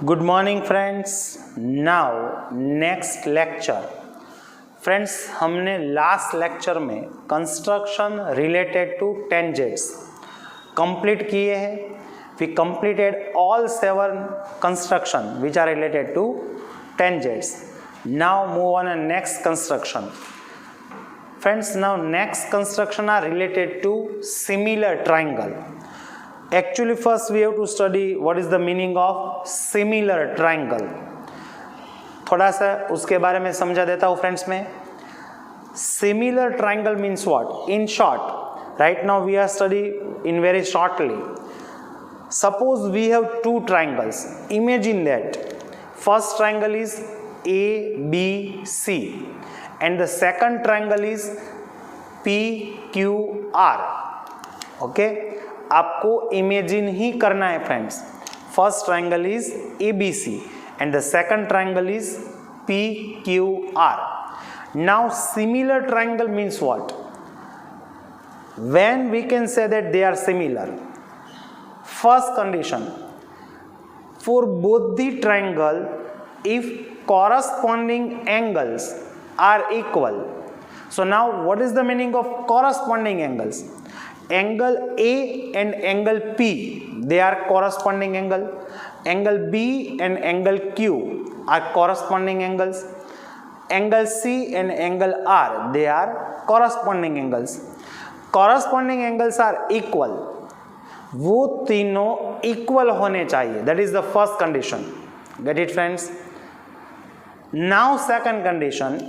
Good morning friends. Now next lecture. Friends हमने last lecture में construction related to tangents complete किए हैं. We completed all 7 construction which are related to tangents. Now move on next construction. Friends now next construction are related to similar triangle. Actually first we have to study what is the meaning of similar triangle. थोड़ा सा उसके बारे में समझा देता हूँ friends में. Similar triangle means what? In short, right now we are study in very shortly. Suppose we have two triangles. Imagine that first triangle is ABC and the second triangle is PQR. Okay? आपको imagine ही करना है friends. First triangle is ABC and the second triangle is PQR. Now similar triangle means what? When we can say that they are similar. First condition, for both the triangle if corresponding angles are equal. So now what is the meaning of corresponding angles? Angle A and angle P, they are corresponding angle. Angle B and angle Q are corresponding angles. Angle C and angle R, they are corresponding angles. Corresponding angles are equal. वो तीनों equal होने चाहिए. That is the first condition. Get it friends? Now second condition,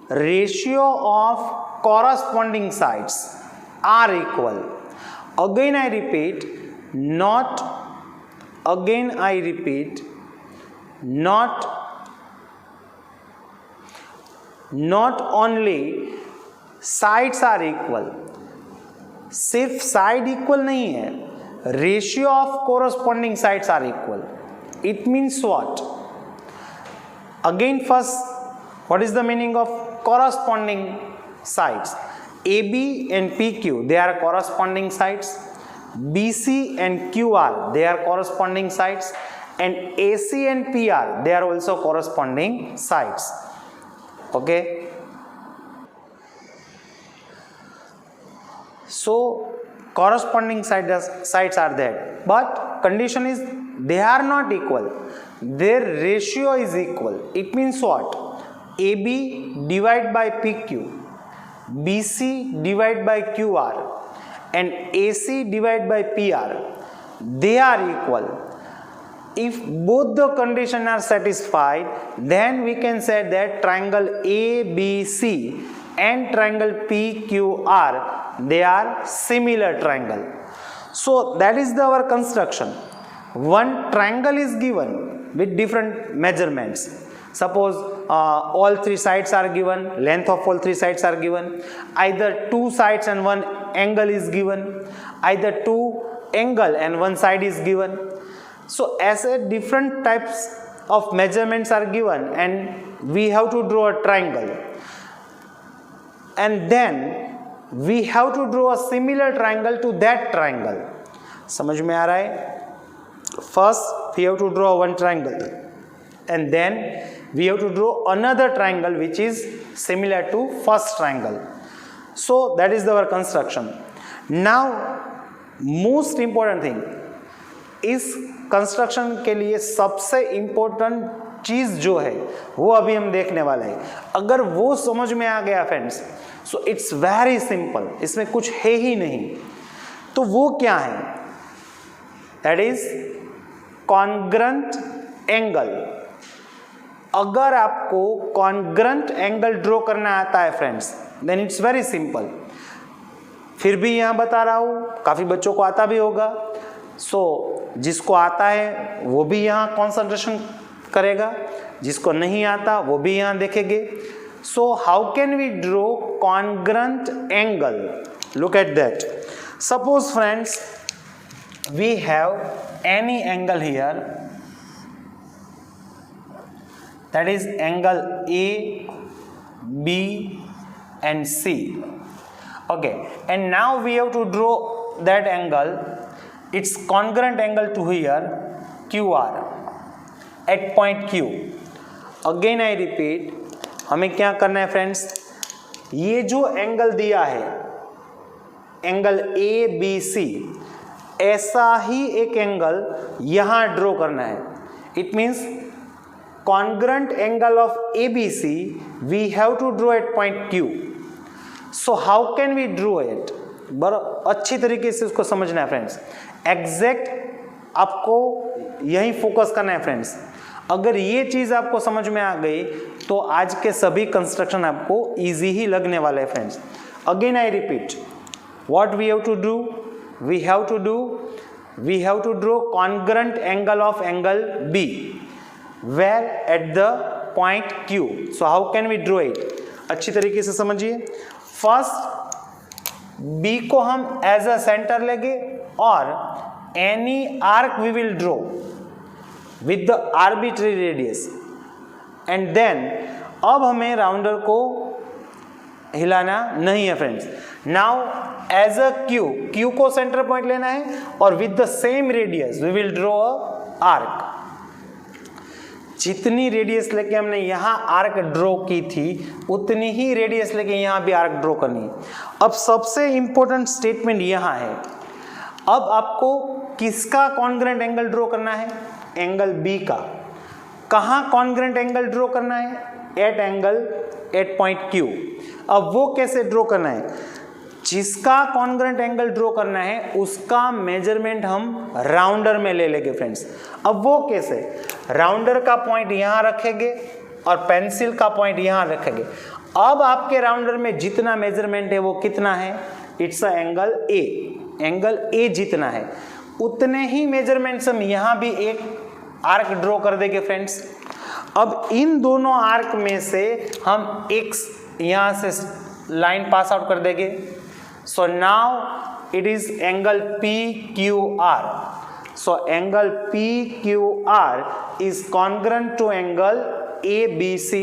ratio of corresponding sides are equal. Again I repeat, not only sides are equal. सिर्फ side equal नहीं है, ratio of corresponding sides are equal. It means what? Again first, what is the meaning of corresponding sides? AB and PQ, they are corresponding sides. BC and QR, they are corresponding sides. And AC and PR, they are also corresponding sides. Okay? So corresponding sides are there, but condition is they are not equal. Their ratio is equal. It means what? AB divided by PQ, BC divided by QR and AC divided by PR, they are equal. If both the conditions are satisfied, then we can say that triangle ABC and triangle PQR, they are similar triangle. So that is our construction. One triangle is given with different measurements. Suppose all three sides are given, length of all three sides are given, either two sides and one angle is given, either two angle and one side is given. So as a different types of measurements are given and we have to draw a triangle, and then we have to draw a similar triangle to that triangle. समझ में आ रहा है? First we have to draw one triangle and then we have to draw another triangle which is similar to first triangle. So that is our construction. Now most important thing, इस construction के लिए सबसे important चीज़ जो है वो अभी हम देखने वाले हैं. अगर वो समझ में आ गया friends, so it's very simple, इसमें कुछ है ही नहीं. तो वो क्या है? That is congruent angle. अगर आपको कॉन्ग्रंट एंगल ड्रॉ करना आता है friends, then it's very simple. फिर भी यहाँ बता रहा हूँ, काफ़ी बच्चों को आता भी होगा. सो जिसको आता है वो भी यहाँ कंसंट्रेशन करेगा, जिसको नहीं आता वो भी यहाँ देखेंगे. So how can we draw congruent angle? Look at that. Suppose friends we have any angle here, that is angle A, B and C. Okay, and now we have to draw that angle. It's congruent angle to here. QR at point Q. Again I repeat, हमें क्या करना है friends, ये जो angle दिया है angle ABC, ऐसा ही एक एंगल यहां ड्रॉ करना है. It means congruent angle of ABC we have to draw at point Q. So how can we draw it? बड़ा अच्छी तरीके से उसको समझना है फ्रेंड्स. एग्जैक्ट आपको यही फोकस करना है फ्रेंड्स. अगर ये चीज आपको समझ में आ गई तो आज के सभी कंस्ट्रक्शन आपको इजी ही लगने वाले हैं friends. Again I repeat, what we have to do, we have to draw congruent angle of angle B, where at the point Q. So how can we draw it? अच्छी तरीके से समझिए. First B को हम as a centre लेंगे और any arc we will draw with the arbitrary radius and then अब हमें राउंडर को हिलाना नहीं है friends. Now as a Q को सेंटर पॉइंट लेना है और with the same radius we will draw a arc. जितनी रेडियस लेके हमने यहाँ आर्क ड्रॉ की थी उतनी ही रेडियस लेके यहाँ भी आर्क ड्रॉ करनी है. अब सबसे इंपॉर्टेंट स्टेटमेंट यहाँ है, अब आपको किसका कॉन्ग्रुएंट एंगल ड्रॉ करना है? एंगल बी का. कहाँ कॉन्ग्रुएंट एंगल ड्रॉ करना है? At point Q. अब वो कैसे ड्रॉ करना है? जिसका कॉन्ग्रुएंट एंगल ड्रॉ करना है उसका मेजरमेंट हम राउंडर में ले लेंगे फ्रेंड्स. अब वो कैसे? राउंडर का पॉइंट यहाँ रखेंगे और पेंसिल का पॉइंट यहाँ रखेंगे. अब आपके राउंडर में जितना मेजरमेंट है वो कितना है? It's a angle A. Angle A जितना है उतने ही मेजरमेंट्स हम यहाँ भी एक आर्क ड्रॉ कर देंगे फ्रेंड्स. अब इन दोनों आर्क में से हम एक यहाँ से लाइन पास आउट कर देंगे. So now it is angle PQR. So angle PQR is congruent to angle ABC.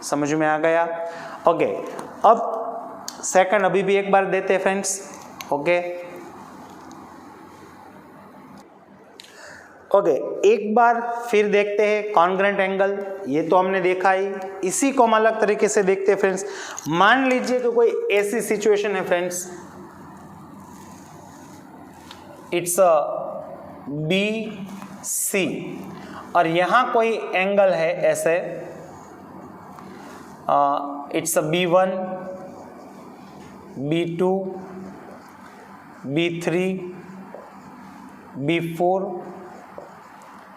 समझ में आ गया? ओके. अब सेकंड अभी भी एक बार देते हैं फ्रेंड्स. ओके एक बार फिर देखते हैं कॉन्ग्रुएंट एंगल. ये तो हमने देखा ही, इसी को हम अलग तरीके से देखते हैं फ्रेंड्स. मान लीजिए कि कोई ऐसी सिचुएशन है फ्रेंड्स, इट्स अ BC और यहाँ कोई एंगल है ऐसे, it's a B1, B2, B3, B4,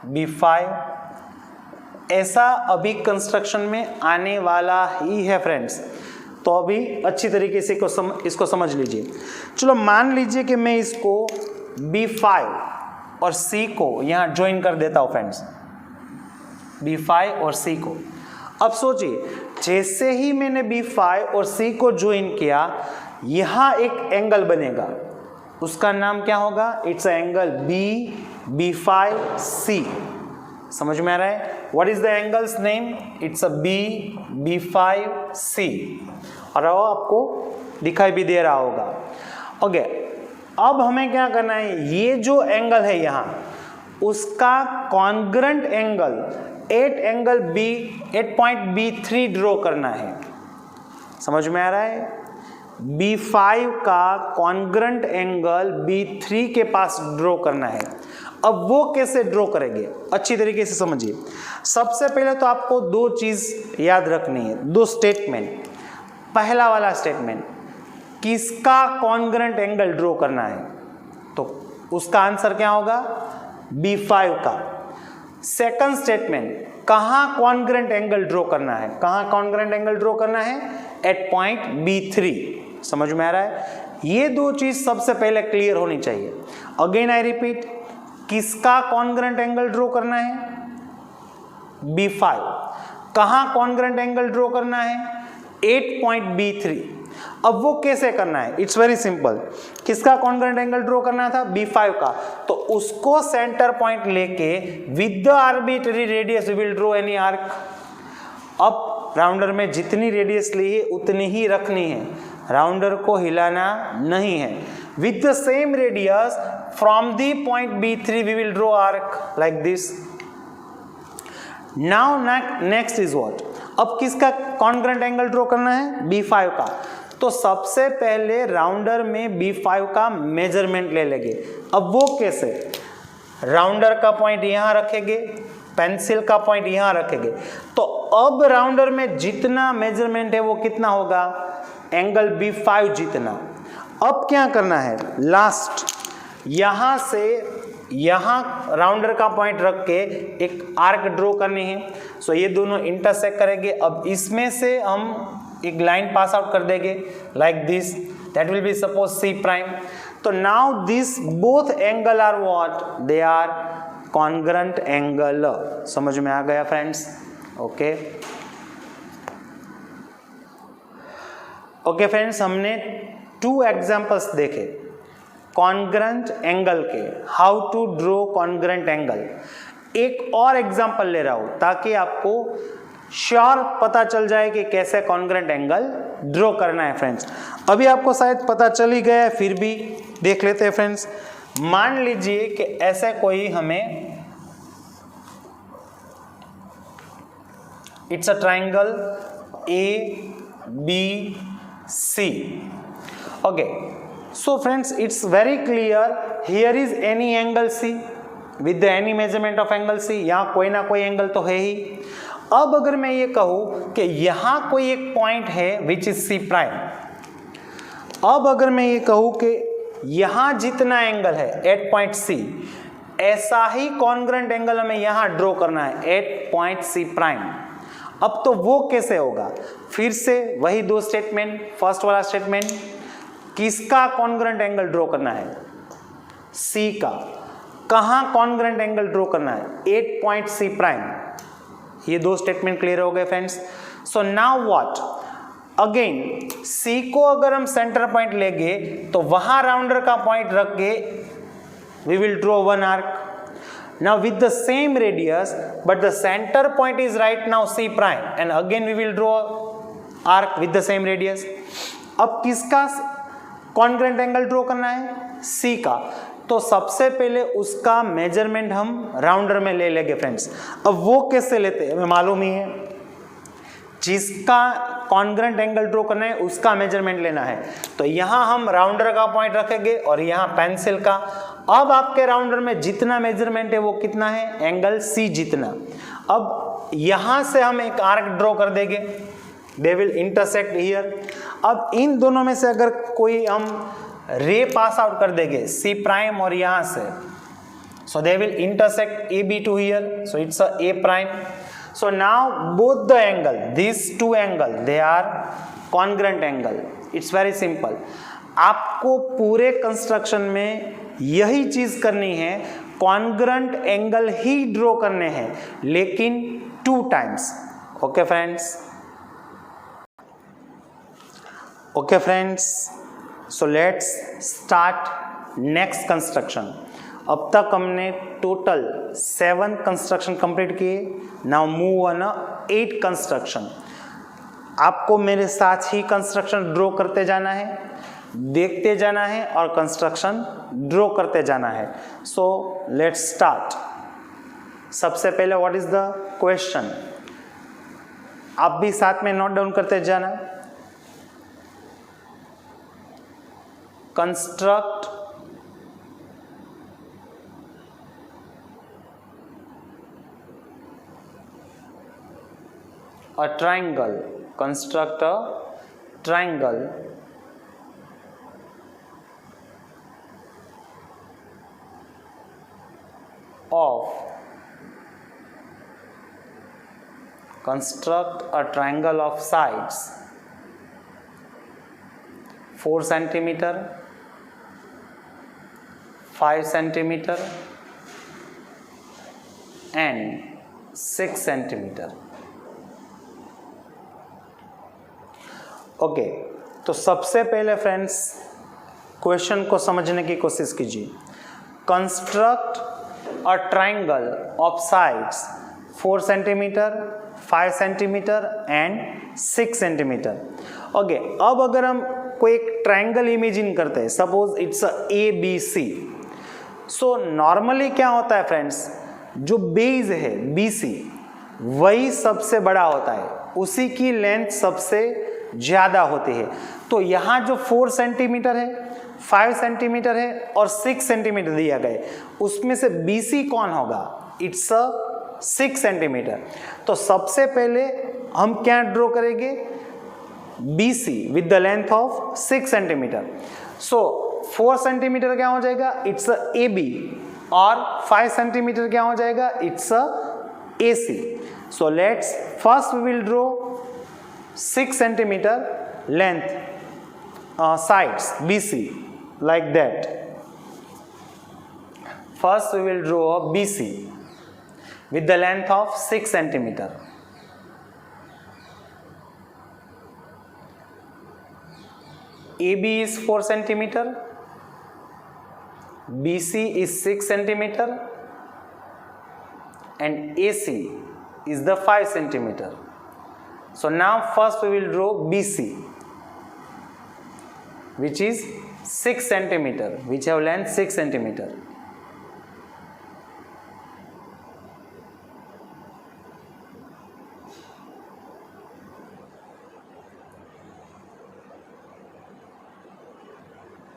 B5 ऐसा अभी कंस्ट्रक्शन में आने वाला ही है फ्रेंड्स. तो अभी अच्छी तरीके से इसको समझ लीजिए. चलो मान लीजिए कि मैं इसको B5 और C को यहाँ ज्वाइन कर देता हूँ फ्रेंड्स. B5 और C को. अब सोचिए, जैसे ही मैंने B5 और C को ज्वाइन किया यहाँ एक एंगल बनेगा. उसका नाम क्या होगा? It's angle B5C. समझ में आ रहा है? What is the angles name? It's a B5C और वो आपको दिखाई भी दे रहा होगा. ओके अब हमें क्या करना है? ये जो एंगल है यहाँ उसका congruent angle at point B3 draw करना है. समझ में आ रहा है? B5 का कॉन्ग्रुएंट एंगल B3 के पास ड्रॉ करना है. अब वो कैसे ड्रॉ करेंगे? अच्छी तरीके से समझिए. सबसे पहले तो आपको दो चीज याद रखनी है, दो स्टेटमेंट. पहला वाला स्टेटमेंट, किसका कॉन्ग्रुएंट एंगल ड्रॉ करना है? तो उसका आंसर क्या होगा? B5 का. सेकंड स्टेटमेंट, कहाँ कॉन्ग्रुएंट एंगल ड्रॉ करना है? कहाँ कॉन्ग्रुएंट एंगल ड्रॉ करना है? At point B3. समझ में आ रहा है? ये दो चीज सबसे पहले क्लियर होनी चाहिए. अगेन आई रिपीट, किसका कॉन्ग्रुएंट एंगल ड्रॉ करना है? B5. कहाँ कॉन्ग्रुएंट एंगल ड्रॉ करना है? 8.B3. अब वो कैसे करना है? It's very simple. किसका कॉन्ग्रुएंट एंगल ड्रॉ करना था? B5 का. तो उसको सेंटर पॉइंट लेके with the arbitrary radius we will draw any arc. अब राउंडर में जितनी रेडियस ली है उतनी ही रखनी है, राउंडर को हिलाना नहीं है. With the same radius from the point B3 we will draw arc like this. Now next is what? अब किसका कॉन्ग्रेंट एंगल ड्रॉ करना है? B5 का. तो सबसे पहले राउंडर में B5 का मेजरमेंट ले लेंगे. अब वो कैसे? राउंडर का पॉइंट यहाँ रखेंगे, पेंसिल का पॉइंट यहाँ रखेंगे. तो अब राउंडर में जितना मेजरमेंट है वो कितना होगा? एंगल B5 जितना. अब क्या करना है? लास्ट यहाँ से यहाँ राउंडर का पॉइंट रख के एक आर्क ड्रॉ करनी है. सो ये दोनों इंटरसेक्ट करेंगे. अब इसमें से हम एक लाइन पास आउट कर देंगे like this. That will be suppose C prime. तो now this both angle are what? They are congruent angle. समझ में आ गया फ्रेंड्स? ओके ओके फ्रेंड्स, हमने 2 एग्जांपल्स देखे कॉन्ग्रेंट एंगल के. How to draw congruent angle. एक और एग्जांपल ले रहा हूं ताकि आपको श्योर पता चल जाए कि कैसे कॉन्ग्रेंट एंगल ड्रॉ करना है फ्रेंड्स. अभी आपको शायद पता चल ही गया है, फिर भी देख लेते हैं फ्रेंड्स. मान लीजिए कि ऐसे कोई हमें it's a triangle ABC. Okay, so friends, it's very clear here is any angle C with the any measurement of angle C. यहाँ कोई ना कोई एंगल तो है ही. अब अगर मैं ये कहूँ कि यहाँ कोई एक पॉइंट है which is C प्राइम. अब अगर मैं ये कहूँ कि यहाँ जितना एंगल है एट पॉइंट C, ऐसा ही कॉन्ग्रेंट एंगल हमें यहाँ ड्रॉ करना है एट पॉइंट C प्राइम. अब तो वो कैसे होगा? फिर से वही 2 स्टेटमेंट. फर्स्ट वाला स्टेटमेंट, किसका कॉन्ग्रेंट एंगल ड्रॉ करना है? C का. कहाँ कॉन्ग्रेंट एंगल ड्रॉ करना है? 8 पॉइंट C प्राइम. ये 2 स्टेटमेंट क्लियर हो गए friends. So now what? Again C को अगर हम सेंटर पॉइंट लेंगे तो वहां राउंडर का पॉइंट रख के we will draw one arc. Now with the same radius, but the center point is right now C prime, and again we will draw arc with the same radius. अब किसका congruent angle draw करना है? C का. तो सबसे पहले उसका measurement हम राउंडर में ले लेंगे फ्रेंड्स. अब वो कैसे लेते हैं हमें मालूम ही है. जिसका कॉन्ग्रेंट एंगल ड्रॉ करना है उसका मेजरमेंट लेना है. तो यहाँ हम राउंडर का पॉइंट रखेंगे और यहाँ पेंसिल का. अब आपके राउंडर में जितना मेजरमेंट है वो कितना है? एंगल C जितना. अब यहाँ से हम एक आर्क ड्रॉ कर देंगे. दे विल इंटरसेक्ट हियर. अब इन दोनों में से अगर कोई हम रे पास आउट कर देंगे C प्राइम और यहाँ से, so they will intersect AB2 here. So it's a A prime. So now both the angle, these 2 angle, they are congruent angle. It's very simple. आपको पूरे कंस्ट्रक्शन में यही चीज करनी है. कॉन्ग्रेंट एंगल ही ड्रॉ करने हैं लेकिन 2 times. Okay friends? Okay friends, so let's start next construction. अब तक हमने टोटल 7 कंस्ट्रक्शन कंप्लीट किए. Now move on 8 construction. आपको मेरे साथ ही कंस्ट्रक्शन ड्रॉ करते जाना है, देखते जाना है और कंस्ट्रक्शन ड्रॉ करते जाना है. So let's start. सबसे पहले व्हाट इज द क्वेश्चन? आप भी साथ में नोट डाउन करते जाना. Construct a triangle. Construct a triangle of sides 4 centimeter, 5 centimeter and 6 centimeter. Okay, तो सबसे पहले फ्रेंड्स क्वेश्चन को समझने की कोशिश कीजिए. Construct a triangle of sides 4 centimetre, 5 centimetre and 6 centimetre. Okay, अब अगर हम कोई एक ट्राइंगल इमेजिन करते हैं, suppose it's ABC. So normally क्या होता है फ्रेंड्स, जो बेस है BC वही सबसे बड़ा होता है, उसी की लेंथ सबसे ज्यादा होती है। तो यहाँ जो 4 सेंटीमीटर है, 5 सेंटीमीटर है और 6 सेंटीमीटर दिया गया, उसमें से BC कौन होगा? It's 6 centimetre. तो सबसे पहले हम क्या ड्रॉ करेंगे? BC with the length of 6 centimetre. So 4 centimetre क्या हो जाएगा? इट्स AB और 5 सेंटीमीटर क्या हो जाएगा? It's AC। So let's first we will draw 6 centimeter length sides BC like that. First we will draw BC with the length of 6 centimeter. AB is 4 centimeter, BC is 6 centimeter and AC is the 5 centimeter. So now first we will draw BC, which is 6 centimeter, which have length 6 centimeter.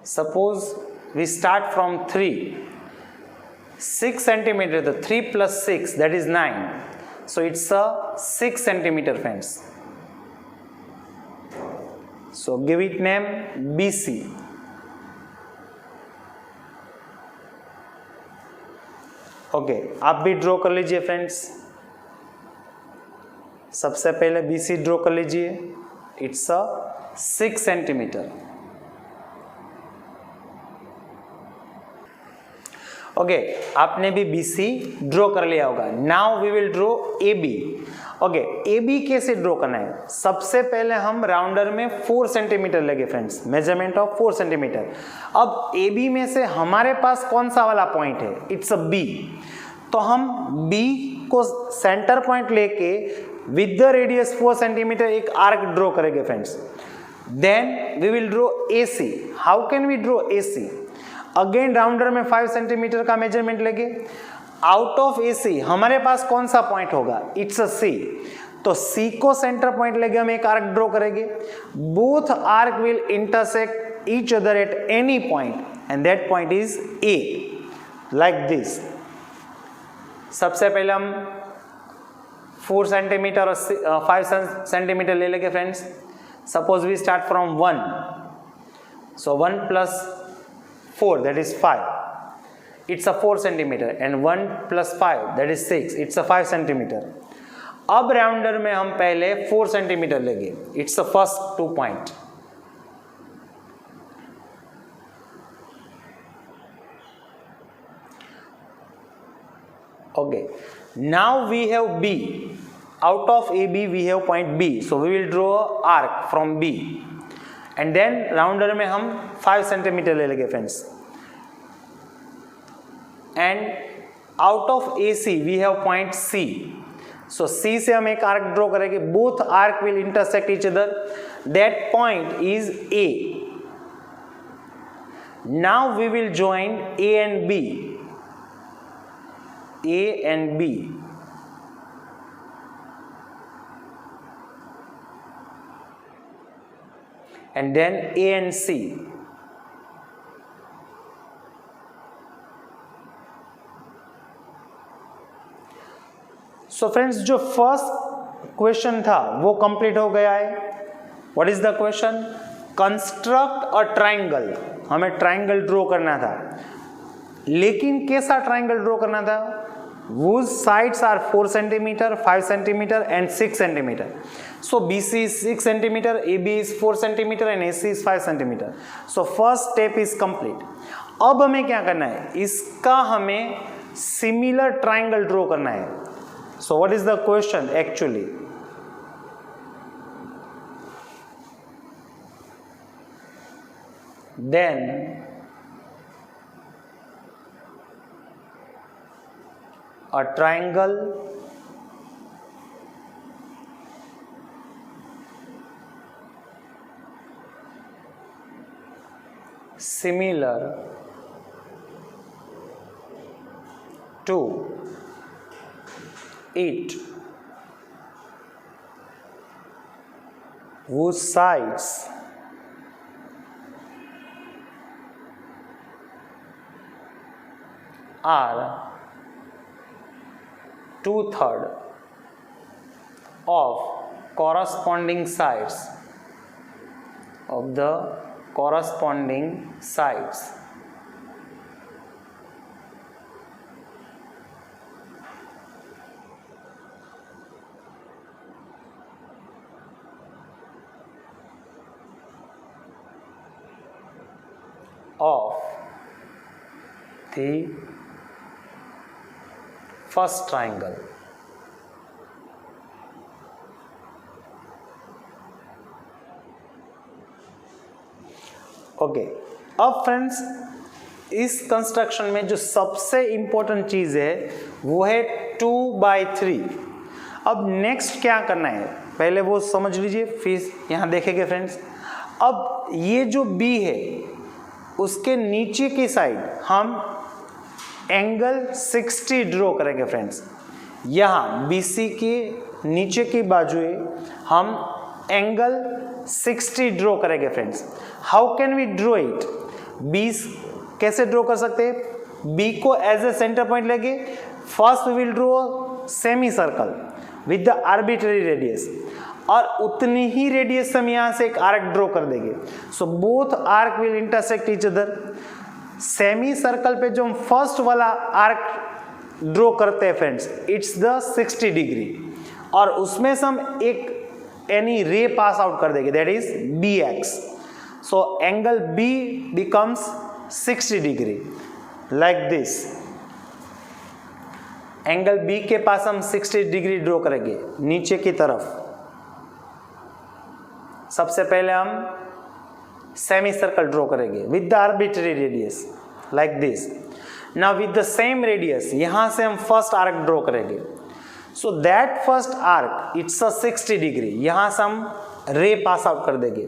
Suppose we start from 3, 6 centimeter, the 3 plus 6, that is 9. So it's a 6 centimeter friends. So give it name BC. Okay, आप भी draw कर लीजिए friends. सबसे पहले BC draw कर लीजिए। It's a 6 centimetre. Okay, आपने भी BC ड्रॉ कर लिया होगा। Now we will draw AB। Okay, AB कैसे ड्रॉ करना है? सबसे पहले हम राउंडर में 4 सेंटीमीटर लेंगे फ्रेंड्स, मेजरमेंट ऑफ 4 सेंटीमीटर। अब AB में से हमारे पास कौन सा वाला पॉइंट है? It's a B। तो हम B को सेंटर पॉइंट लेके विद द रेडियस 4 सेंटीमीटर एक आर्क ड्रॉ करेंगे friends. Then we will draw AC। How can we draw AC? Again rounder में 5 सेंटीमीटर का मेजरमेंट लेंगे। आउट ऑफ AC हमारे पास कौन सा पॉइंट होगा? It's a C। तो C को सेंटर पॉइंट लेके हम एक आर्क ड्रॉ करेंगे। Both arc will intersect each other at any point and that point is A, like this. सबसे पहले हम 4 सेंटीमीटर और 5 सेंटीमीटर ले लेंगे friends. Suppose we start from 1, सो 1 plus 4, that is 5. It's a 4 centimeter and 1 plus 5, that is 6. It's a 5 centimeter. अब rounder में हम पहले 4 सेंटीमीटर लेंगे। It's the first 2 point. Okay. Now we have B. Out of AB we have point B. So we will draw an arc from B. And then rounder में हम 5 centimetre ले लेंगे friends. And out of AC we have point C। सो C से हम एक arc draw करेंगे। Both arc will intersect each other, that point is A। Now we will join A and B। A and B। and then A and C. So friends, जो first question था वो complete हो गया है। What is the question? Construct a triangle. हमें triangle draw करना था, लेकिन कैसा ट्राइंगल ड्रॉ करना था? whose sides are 4 centimeter, 5 centimeter and 6 centimeter. So BC is 6 centimeter, AB is 4 centimeter and AC is 5 centimeter. So first step is complete. अब हमें क्या करना है? इसका हमें सिमिलर ट्राइंगल ड्रॉ करना है। So what is the question actually? Then a triangle similar to it whose sides are 2/3 of corresponding sides of the corresponding sides of the first triangle. Okay अब फ्रेंड्स इस construction में जो सबसे important चीज है वो है 2/3। अब नेक्स्ट क्या करना है पहले वो समझ लीजिए, फिर यहां देखेंगे फ्रेंड्स। अब ये जो B है उसके नीचे की साइड हम एंगल 60 ड्रॉ करेंगे फ्रेंड्स। यहाँ BC के नीचे की बाजुए हम एंगल 60 ड्रॉ करेंगे friends. How can we draw it? B कैसे ड्रॉ कर सकते हैं? B को एज ए सेंटर पॉइंट लेंगे। First we will draw semi circle with the arbitrary radius, और उतनी ही रेडियस से हम यहाँ से एक आर्क ड्रॉ कर देंगे। So both arc will intersect each other. Semi circle पे जो हम फर्स्ट वाला आर्क ड्रॉ करते हैं फ्रेंड्स, इट्स द 60 डिग्री, और उसमें से हम एक एनी रे पास आउट कर देंगे, that is BX। So angle B becomes 60 degree like this. Angle B के पास हम 60 डिग्री ड्रॉ करेंगे नीचे की तरफ। सबसे पहले हम सेमी सर्कल ड्रॉ करेंगे with the arbitrary radius like this. Now with the same radius यहां से हम फर्स्ट आर्क ड्रॉ करेंगे। So that first arc it's a 60 degree, यहां से हम रे पास आउट कर देंगे,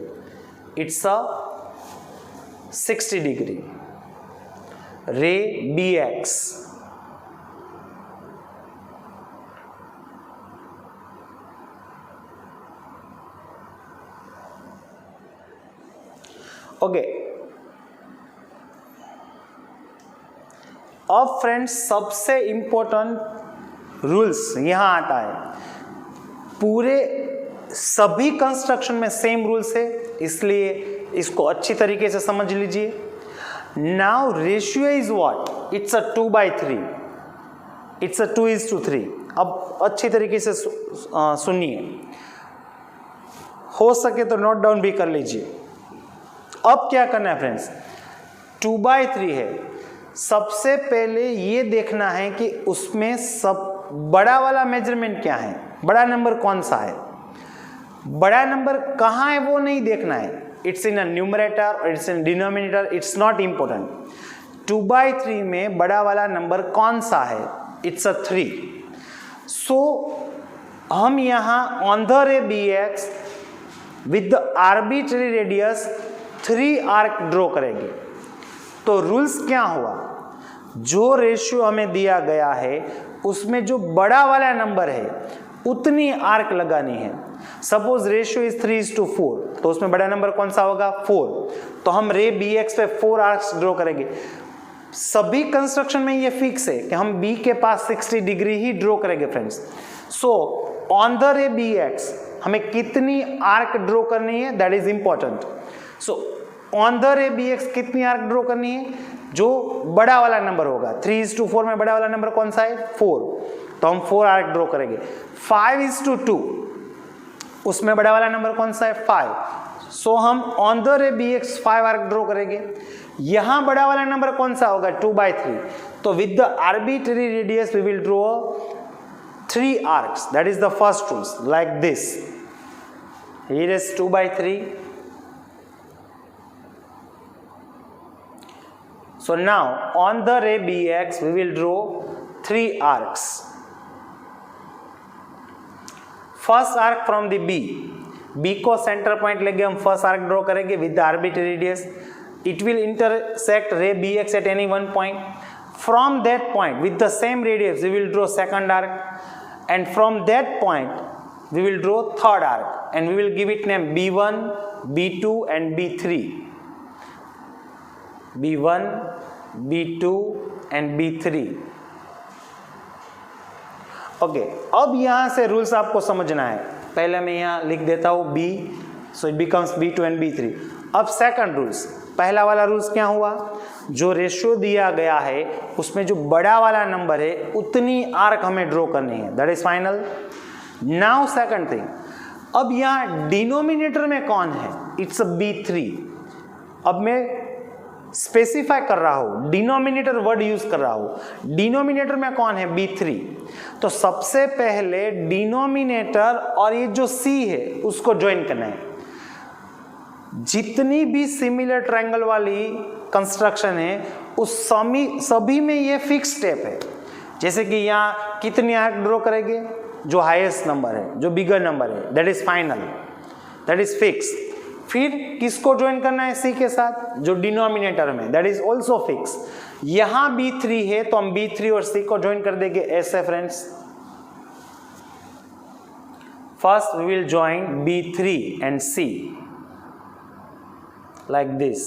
इट्स अ 60 डिग्री रे BX। ओके अब फ्रेंड्स सबसे इंपॉर्टेंट रूल्स यहां आता है। पूरे सभी कंस्ट्रक्शन में सेम रूल्स है, इसलिए इसको अच्छी तरीके से समझ लीजिए। Now ratio is what? It's a 2/3, it's a 2:3। अब अच्छी तरीके से सुनिए, हो सके तो नोट डाउन भी कर लीजिए। अब क्या करना है फ्रेंड्स? 2/3 है। सबसे पहले ये देखना है कि उसमें सब बड़ा वाला मेजरमेंट क्या है, बड़ा नंबर कौन सा है। बड़ा नंबर कहाँ है वो नहीं देखना है, इट्स इन अ न्यूमरेटर और it's in denominator, it's not important. 2/3 में बड़ा वाला नंबर कौन सा है? इट्स अ 3। सो हम यहाँ ऑन द रे BX with the arbitrary radius 3 arc draw करेंगे। तो रूल्स क्या हुआ? जो रेशियो हमें दिया गया है उसमें जो बड़ा वाला नंबर है उतनी आर्क लगानी है। सपोज रेशियो इज 3:4, तो उसमें बड़ा नंबर कौन सा होगा? 4। तो हम रे BX पे 4 आर्क्स ड्रॉ करेंगे। सभी कंस्ट्रक्शन में ये फिक्स है कि हम B के पास 60 डिग्री ही ड्रॉ करेंगे फ्रेंड्स। सो ऑन द रे BX हमें कितनी आर्क ड्रॉ करनी है, that is important. So on the रे BX कितनी आर्क ड्रॉ करनी है? जो बड़ा वाला नंबर होगा। 3:4 में बड़ा वाला नंबर कौन सा है? 4। तो हम 4 आर्क ड्रॉ करेंगे। 5:2 उसमें बड़ा वाला नंबर कौन सा है? 5। सो हम ऑन द रे BX 5 आर्क ड्रॉ करेंगे। यहां बड़ा वाला नंबर कौन सा होगा? 2/3। तो with the arbitrary radius we will draw 3 arcs, that is the first rule like this. Here is 2/3। So now on the ray BX we will draw 3 arcs. First arc from the B को centre point लेके हम first arc draw करेंगे with the arbitrary radius. It will intersect रे BX at any one point. From that point, with the same radius, we will draw second arc, and from that point, we will draw third arc, and we will give it name B1, B2, and B3. B1, B2, and B3. Okay, अब यहाँ से rules आपको समझना है. पहले मैं यहाँ लिख देता हूँ B, so it becomes B2 and B3. अब सेकंड रूल्स, पहला वाला रूल्स क्या हुआ, जो रेशियो दिया गया है उसमें जो बड़ा वाला नंबर है उतनी आर्क हमें ड्रॉ करनी है, that is final. Now second thing, अब यहाँ डिनोमिनेटर में कौन है, इट्स B3. अब मैं स्पेसिफाई कर रहा हूं, डिनोमिनेटर वर्ड यूज कर रहा हूं. डिनोमिनेटर में कौन है, B3. तो सबसे पहले डिनोमिनेटर और ये जो C है उसको ज्वाइन करना है. जितनी भी सिमिलर ट्रायंगल वाली कंस्ट्रक्शन है उस सभी में ये फिक्स स्टेप है. जैसे कि यहाँ कितनी आर्क ड्रॉ करेंगे, जो हाईएस्ट नंबर है, जो बिगर नंबर है, that is final, that is fix. फिर किसको ज्वाइन करना है C के साथ, जो डिनोमिनेटर में, दैट इज ऑल्सो फिक्स. यहां B3 है तो हम B3 और C को ज्वाइन कर देंगे ऐसे friends. First we will join B3 and C like this.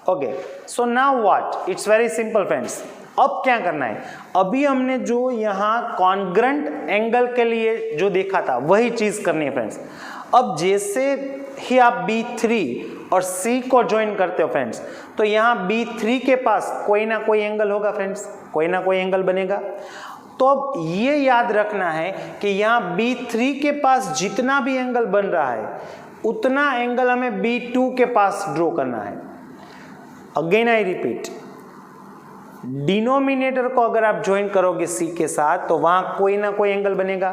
Okay, so now what? It's very simple friends. अब क्या करना है, अभी हमने जो यहाँ कॉन्ग्रेंट एंगल के लिए जो देखा था वही चीज करनी है फ्रेंड्स. अब जैसे ही आप B3 और C को ज्वाइन करते हो फ्रेंड्स, तो यहाँ B3 के पास कोई ना कोई एंगल होगा फ्रेंड्स, कोई ना कोई एंगल बनेगा. तो अब ये याद रखना है कि यहाँ B3 के पास जितना भी एंगल बन रहा है उतना एंगल हमें B2 के पास ड्रॉ करना है. अगेन आई रिपीट, डिनोमिनेटर को अगर आप ज्वाइन करोगे C के साथ तो वहां कोई ना कोई एंगल बनेगा.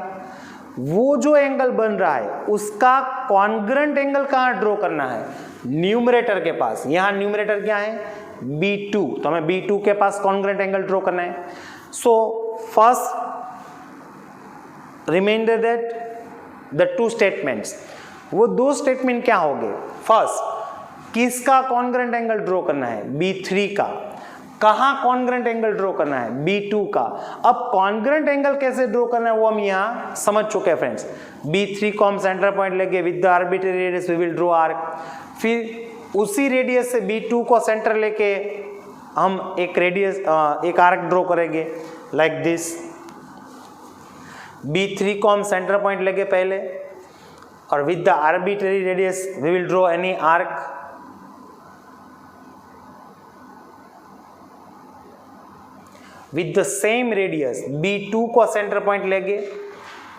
वो जो एंगल बन रहा है उसका कॉन्ग्रेंट एंगल कहाँ ड्रॉ करना है, न्यूमरेटर के पास. यहाँ न्यूमरेटर क्या है, B2, तो हमें B2 के पास कॉन्ग्रेंट एंगल ड्रॉ करना है. So first reminder that the two statements, वो दो स्टेटमेंट क्या होंगे. फर्स्ट, किसका कॉन्ग्रेंट एंगल ड्रॉ करना है, B3 का. कहाँ कॉन्ग्रेंट एंगल ड्रॉ करना है, B2 का. अब कॉन्ग्रेंट एंगल कैसे ड्रॉ करना है वो हम यहाँ समझ चुके हैं फ्रेंड्स. B3 को हम सेंटर पॉइंट लेके with the arbitrary radius we will draw arc. फिर उसी रेडियस से B2 को सेंटर लेके हम एक रेडियस एक आर्क ड्रॉ करेंगे लाइक दिस. B3 को हम सेंटर पॉइंट लेके पहले, और with the arbitrary radius we will draw any arc. With the same radius B2 को सेंटर पॉइंट लेंगे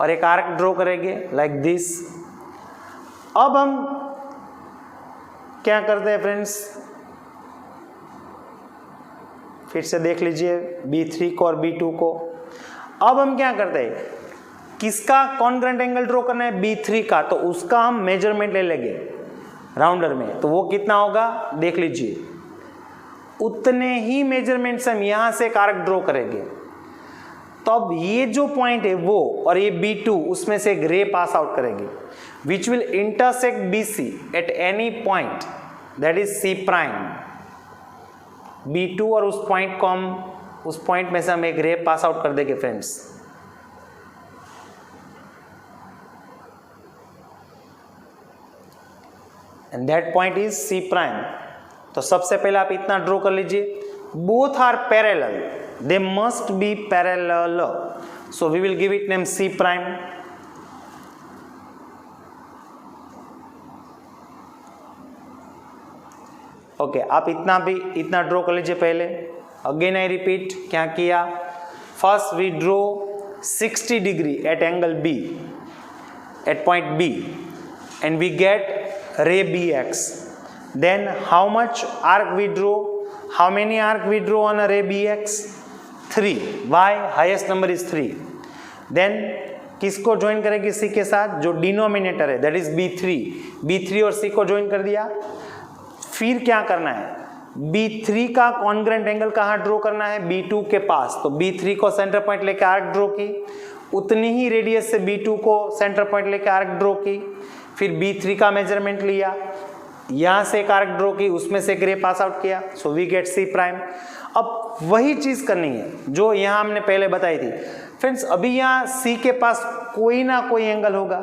और एक आर्क ड्रॉ करेंगे लाइक दिस. अब हम क्या करते हैं फ्रेंड्स, फिर से देख लीजिए B3 को और B2 को. अब हम क्या करते हैं, किसका कॉन्ग्रेंट एंगल ड्रॉ करना है, B3 का, तो उसका हम मेजरमेंट ले लेंगे राउंडर में. तो वो कितना होगा देख लीजिए. उतने ही मेजरमेंट से हम यहां से एक आर्क ड्रॉ करेंगे. तो अब ये जो पॉइंट है वो और ये B2, उसमें से एक रे पास आउट करेंगे which will intersect BC eight any point, that is C prime. B2 और उस पॉइंट को हम, उस पॉइंट में से हम एक रे पास आउट कर देंगे friends. And that point is C prime. तो सबसे पहले आप इतना ड्रॉ कर लीजिए, both are parallel, they must be parallel. So we will give it name C prime. Okay, आप इतना ड्रॉ कर लीजिए पहले. अगेन आई रिपीट, क्या किया, first we draw 60 degree at angle B at point B and we get ray BX. Then how much arc we draw? How many arc we draw on a ray BX? 3. Why? Highest number is 3. Then किसको join करेगी C के साथ? जो denominator है, that is B3. B3 और C को join कर दिया. फिर क्या करना है? B3 का कॉन्ग्रेंट एंगल कहाँ ड्रॉ करना है? B2 के पास. तो B3 को सेंटर पॉइंट लेके आर्क ड्रॉ की, उतनी ही रेडियस से B2 को सेंटर पॉइंट लेके आर्क ड्रॉ की. फिर B3 का मेजरमेंट लिया, यहां से एक आर्क ड्रॉ की, उसमें से एक रे पास आउट किया, so we get C prime. अब वही चीज करनी है जो यहां हमने पहले बताई थी फ्रेंड्स। अभी यहां सी के पास कोई ना कोई एंगल होगा,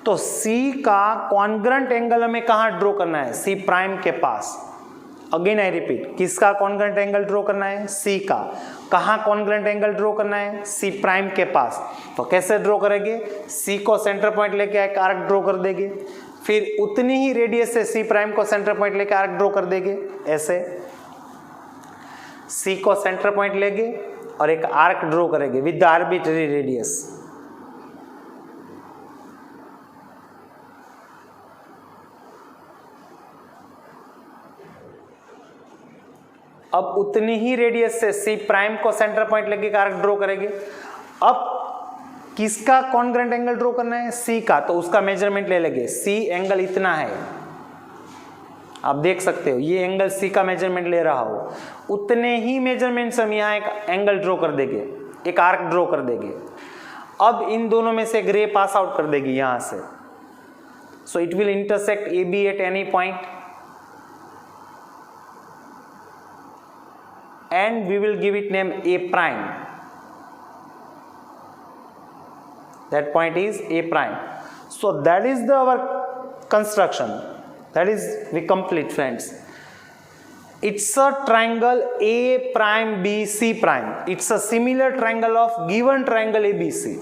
तो सी का कॉन्ग्रेंट एंगल हमें कहां ड्रॉ करना है? सी प्राइम के पास। अगेन आई रिपीट, किसका कॉन्ग्रेंट एंगल ड्रॉ करना है? सी का। कहां कॉन्ग्रेंट एंगल ड्रॉ करना है? सी प्राइम के पास। तो कैसे ड्रॉ करेंगे? सी को सेंटर पॉइंट लेके एक आर्क ड्रॉ कर देंगे, फिर उतनी ही रेडियस से सी प्राइम को सेंटर पॉइंट लेके आर्क ड्रॉ कर देंगे। ऐसे सी को सेंटर पॉइंट लेंगे और एक आर्क ड्रॉ करेंगे विद द आर्बिट्ररी रेडियस। अब उतनी ही रेडियस से सी प्राइम को सेंटर पॉइंट लेके आर्क ड्रॉ करेंगे। अब किसका कॉन्ग्रेंट एंगल ड्रॉ करना है? सी का। तो उसका मेजरमेंट ले लेंगे, सी एंगल इतना है, आप देख सकते हो ये एंगल सी का मेजरमेंट ले रहा हो, उतने ही मेजरमेंट्स हम यहाँ एक एंगल ड्रॉ कर देंगे, एक आर्क ड्रॉ कर देंगे। अब इन दोनों में से एक रे पास आउट कर देगी यहां से, so it will intersect A B at any point and we will give it name A prime. That point is A prime. So that is our construction. That is we complete friends. It's a triangle A prime B C prime. It's a similar triangle of given triangle ABC.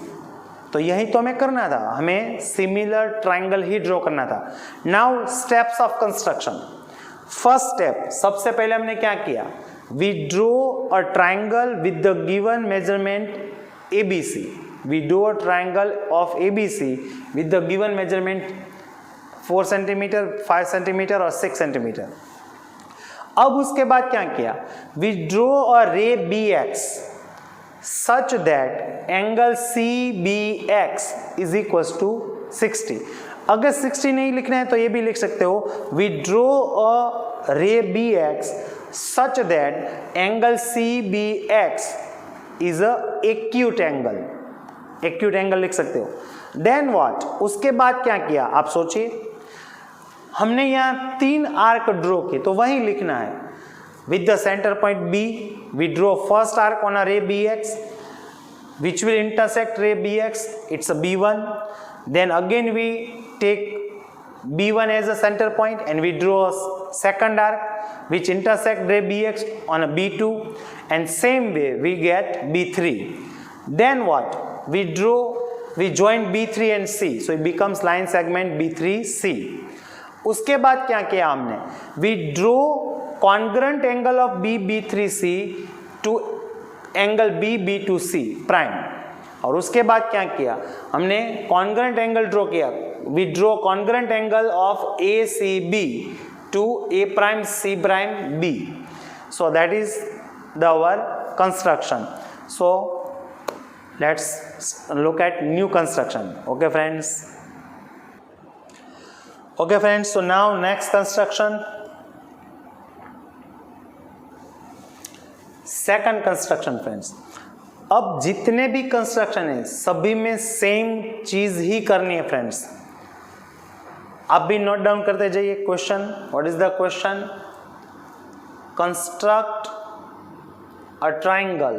तो यही तो हमें करना था, हमें similar triangle ही draw करना था। Now steps of construction. First step, सबसे पहले हमने क्या किया? We draw a triangle with the given measurement ABC. We draw a triangle of ABC with the given measurement 4 centimeter, 5 centimeter और 6 centimeter. अब उसके बाद क्या किया? We draw a ray BX such that angle CBX is equals to 60. अगर 60 नहीं लिखना है तो ये भी लिख सकते हो, We draw a ray BX such that angle CBX is a acute angle. acute angle लिख सकते हो। Then what? उसके बाद क्या किया आप सोचिए, हमने यहाँ 3 आर्क ड्रॉ किए, तो वही लिखना है। With the center point B, we draw first arc on a ray BX, which will intersect ray BX. It's a B1. Then again we take B1 as a center point and we draw a second arc which intersect ray BX on a B2, and same way we get B3. Then what? We join B3 and C, so it becomes line segment B3C. उसके बाद क्या किया हमने? We draw congruent angle of B3C to angle B2C prime. और उसके बाद क्या किया हमने? congruent angle ड्रॉ किया। We draw congruent angle of ACB to A prime C prime B. So that is our construction. So let's look at new construction. Okay friends. Okay friends, so now next construction. Second construction friends. अब जितने भी construction है सभी में same चीज ही करनी है friends. आप भी नोट डाउन करते जाइए question. What is the question? Construct a triangle,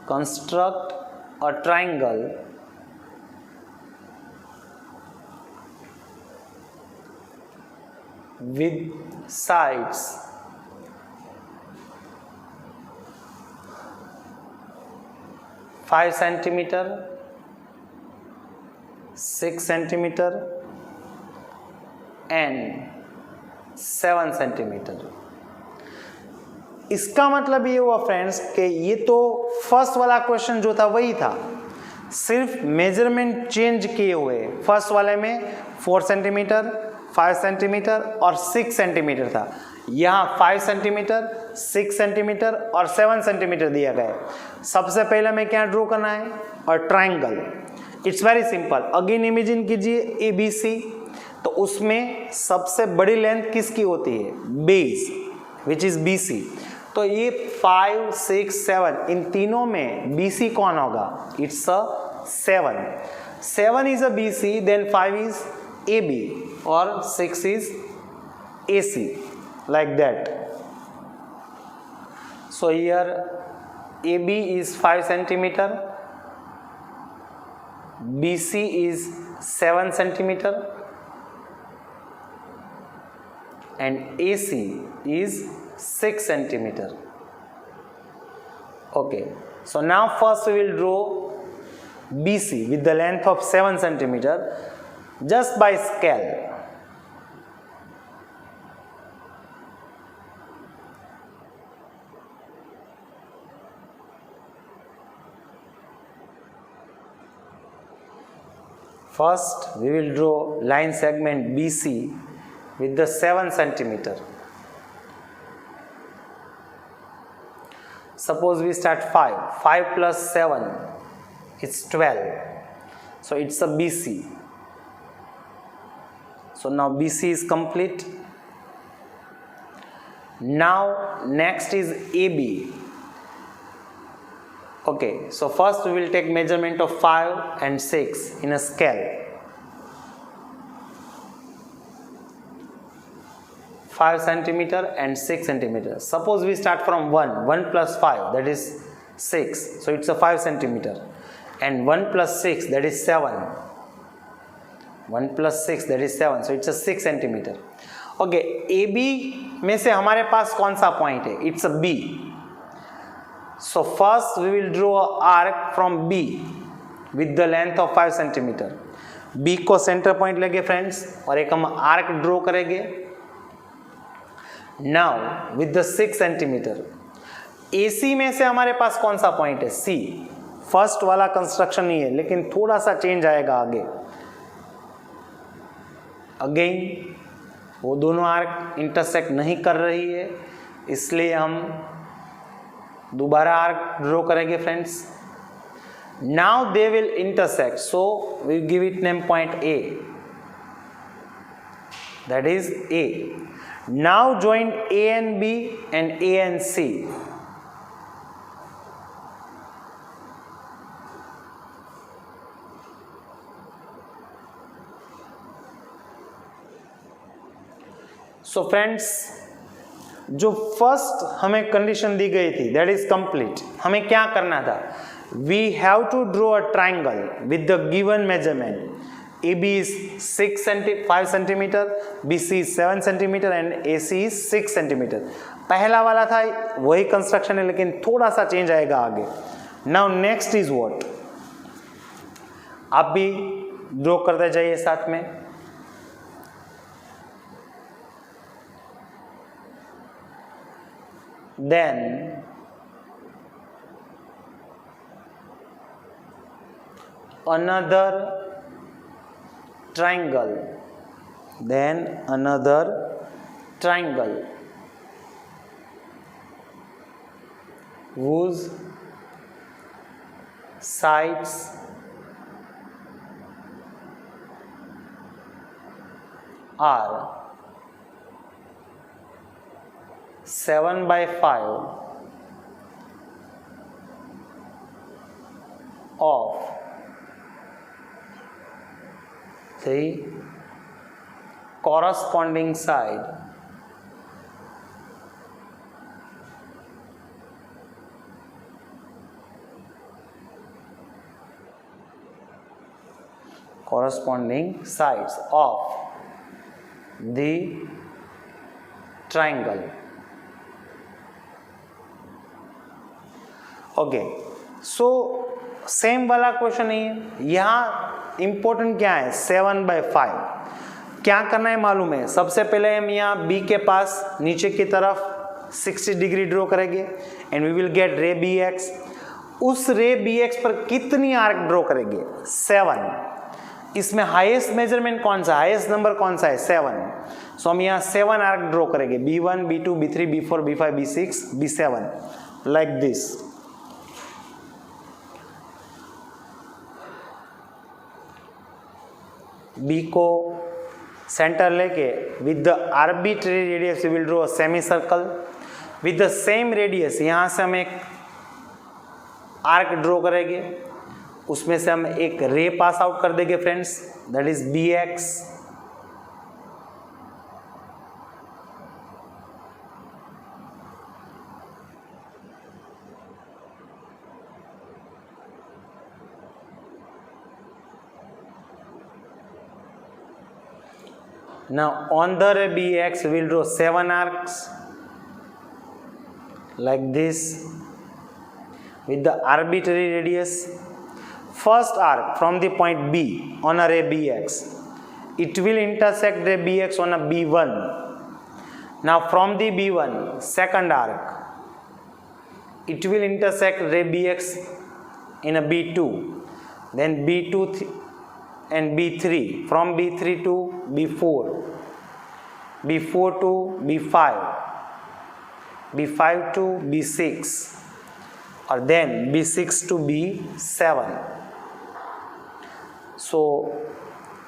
construct a triangle with sides 5 centimeter, 6 centimeter and 7 centimeter. इसका मतलब ये हुआ फ्रेंड्स कि ये तो फर्स्ट वाला क्वेश्चन जो था वही था, सिर्फ मेजरमेंट चेंज किए हुए। फर्स्ट वाले में 4 सेंटीमीटर, 5 सेंटीमीटर और 6 सेंटीमीटर था, यहाँ 5 सेंटीमीटर, 6 सेंटीमीटर और 7 सेंटीमीटर दिया गया है। सबसे पहले हमें क्या ड्रॉ करना है? और triangle. It's very simple. Again imagine कीजिए ABC, तो उसमें सबसे बड़ी लेंथ किसकी होती है? Base, which is BC। तो ये 5, 6, 7 इन तीनों में BC कौन होगा? It's a 7 is a BC, then 5 is AB। or 6 is AC, like that. So here AB is 5 centimeter, BC is 7 centimeter, and AC is 6 centimeter. Okay, so now first we will draw BC with the length of 7 centimeter just by scale. First we will draw line segment BC with the 7 centimeter. Suppose we start 5 plus 7 is 12, so it's a BC. So now BC is complete. Now next is AB. Okay, so first we will take measurement of 5 and 6 in a scale. 5 centimeter and 6 centimeter. Suppose we start from 1 plus 5, that is 6, so it's a 5 centimeter, and 1 plus 6, that is 7. 1 plus 6, that is 7, so it's a 6 centimeter. Okay, AB में से हमारे पास कौन सा point है? It's a B. So first we will draw an arc from B with the length of 5 centimeter. B को centre point लगे friends, और एक हम आर्क ड्रॉ करेंगे. Now with the 6 centimeter, AC में से हमारे पास कौन सा पॉइंट है? C. फर्स्ट वाला कंस्ट्रक्शन नहीं है, लेकिन थोड़ा सा चेंज आएगा आगे. अगेन वो दोनों आर्क इंटरसेक्ट नहीं कर रही है, इसलिए हम दोबारा आर्क ड्रॉ करेंगे friends. Now they will intersect, so we give it name point A, that is A. Now join A and B and A and C. So friends, जो फर्स्ट हमें कंडीशन दी गई थी दैट इज कंप्लीट. हमें क्या करना था? We have to draw a triangle with the given measurement. AB is 5 centimeter, BC is 7 centimeter and AC is 6 centimeter. पहला वाला था वही कंस्ट्रक्शन है, लेकिन थोड़ा सा चेंज आएगा आगे. Now next is what? आप भी ड्रॉ करते जाइए साथ में. Then another triangle, then another triangle whose sides are 7 by 5 of the corresponding side corresponding sides of the triangle. Okay, so same वाला क्वेश्चन नहीं है. यहाँ इंपॉर्टेंट क्या है? 7 by 5. क्या करना है मालूम है? सबसे पहले हम यहाँ B के पास नीचे की तरफ 60 डिग्री ड्रॉ करेंगे एंड वी विल गेट रे BX. उस रे BX पर कितनी आर्क ड्रॉ करेंगे? 7. इसमें हाईएस्ट मेजरमेंट कौन सा, हाईएस्ट नंबर कौन सा है? 7. सो हम यहाँ 7 आर्क ड्रॉ करेंगे. B1, B2, B3, B4, B5, B6, B7, like this. B को सेंटर लेके with the arbitrary radius we will draw a semi circle with the same radius. यहाँ से हम एक आर्क ड्रॉ करेंगे, उसमें से हम एक रे पास आउट कर देंगे friends, that is BX. Now on the ray BX we will draw 7 arcs like this with the arbitrary radius. First arc from the point B on a ray BX, it will intersect ray BX on a B1. Now from the B1, second arc, it will intersect ray BX in a B2, then B2 and B3, from B3 to B4, B4 to B5, B5 to B6, or then B6 to B7. So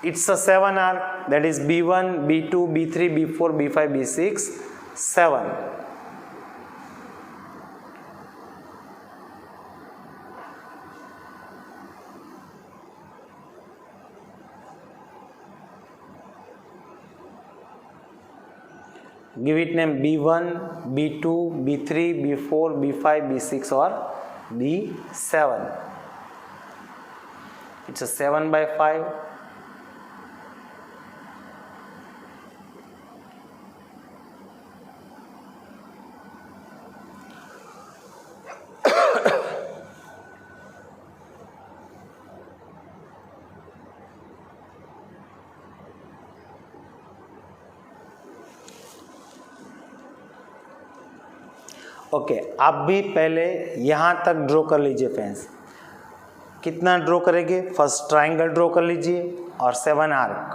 it's a 7 arc, that is B1, B2, B3, B4, B5, B6, 7. Give it name B1, B2, B3, B4, B5, B6 or B7. It's a 7 by 5. Okay, आप भी पहले यहाँ तक draw कर लीजिए friends. कितना draw करेंगे? First triangle draw कर लीजिए और 7 आर्क।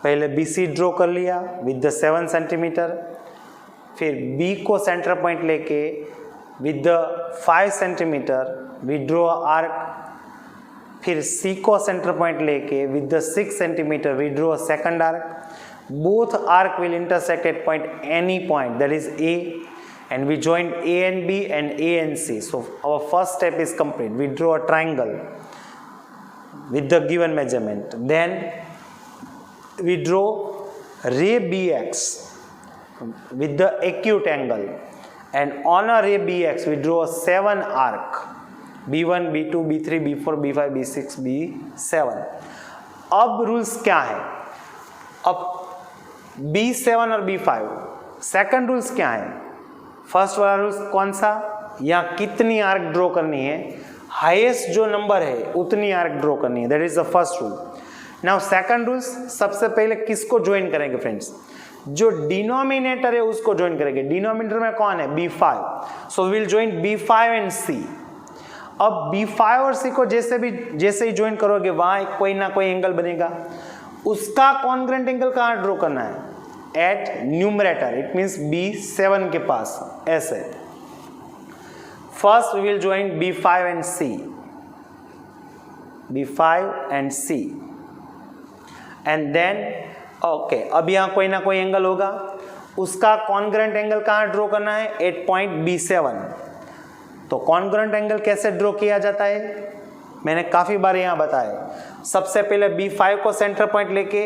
पहले BC ड्रॉ कर लिया विद द 7 सेंटीमीटर, फिर B को सेंटर पॉइंट लेके with the 5 centimetre we draw arc, फिर C को सेंटर पॉइंट लेके with the 6 centimetre we draw second arc. Both arc will intersect at point any point, that is A, and we joined A and B and A and C. So our first step is complete. We draw a triangle with the given measurement. Then we draw ray BX with the acute angle, and on a ray BX we draw 7 arc, B1, B2, B3, B4, B5, B6, B7. अब rules क्या है? अब B7 और B5 second rules क्या है? First वाला rules कौन सा? यहाँ कितनी आर्क ड्रॉ करनी है, हाईएस्ट जो नंबर है उतनी आर्क ड्रॉ करनी है, that is the first rule. Now second rules, सबसे पहले किसको ज्वाइन करेंगे फ्रेंड्स? जो डिनोमिनेटर है उसको ज्वाइन करेंगे. डिनोमिनेटर में कौन है? B5. So will join B5 and C. अब B5 और C को जैसे ही ज्वाइन करोगे वहां कोई ना कोई एंगल बनेगा. उसका कॉन्ग्रुएंट एंगल कहाँ ड्रॉ करना है? Eight numerator, it means B7 के पास. ऐसे first we will join B5 and C, B5 and C, and then okay. अब यहाँ कोई ना कोई एंगल होगा, उसका कॉन्ग्रुएंट एंगल कहाँ ड्रॉ करना है? At point B7. तो कॉन्ग्रुएंट एंगल कैसे ड्रॉ किया जाता है? मैंने काफ़ी बार यहाँ बताया. सबसे पहले B5 को सेंटर पॉइंट लेके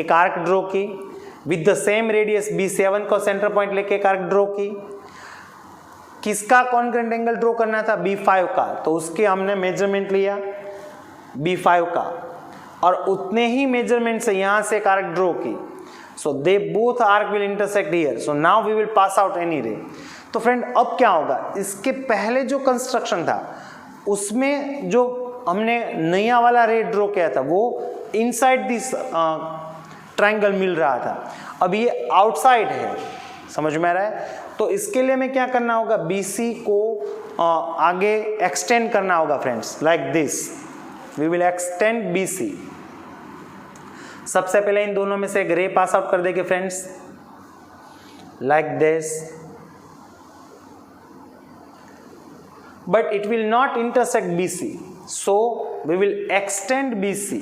एक आर्क ड्रॉ की, with the same radius B7 को सेंटर पॉइंट लेके एक आर्क ड्रॉ की. किसका कॉन्ग्रुएंट एंगल ड्रॉ करना था? B5 का. तो उसके हमने मेजरमेंट लिया B5 का, और उतने ही मेजरमेंट से यहाँ से एक आर्क ड्रॉ की. So they both arc will intersect here. So now we will pass out any ray. तो फ्रेंड अब क्या होगा? इसके पहले जो कंस्ट्रक्शन था उसमें जो हमने नया वाला रे ड्रॉ किया था वो इनसाइड दिस ट्रायंगल मिल रहा था. अब ये आउटसाइड है, समझ में आ रहा है? तो इसके लिए हमें क्या करना होगा? BC को आगे एक्सटेंड करना होगा friends, like this. We will extend BC. सबसे पहले इन दोनों में से एक रे पास आउट कर देंगे friends, like this. But it will not intersect BC, so we will extend BC.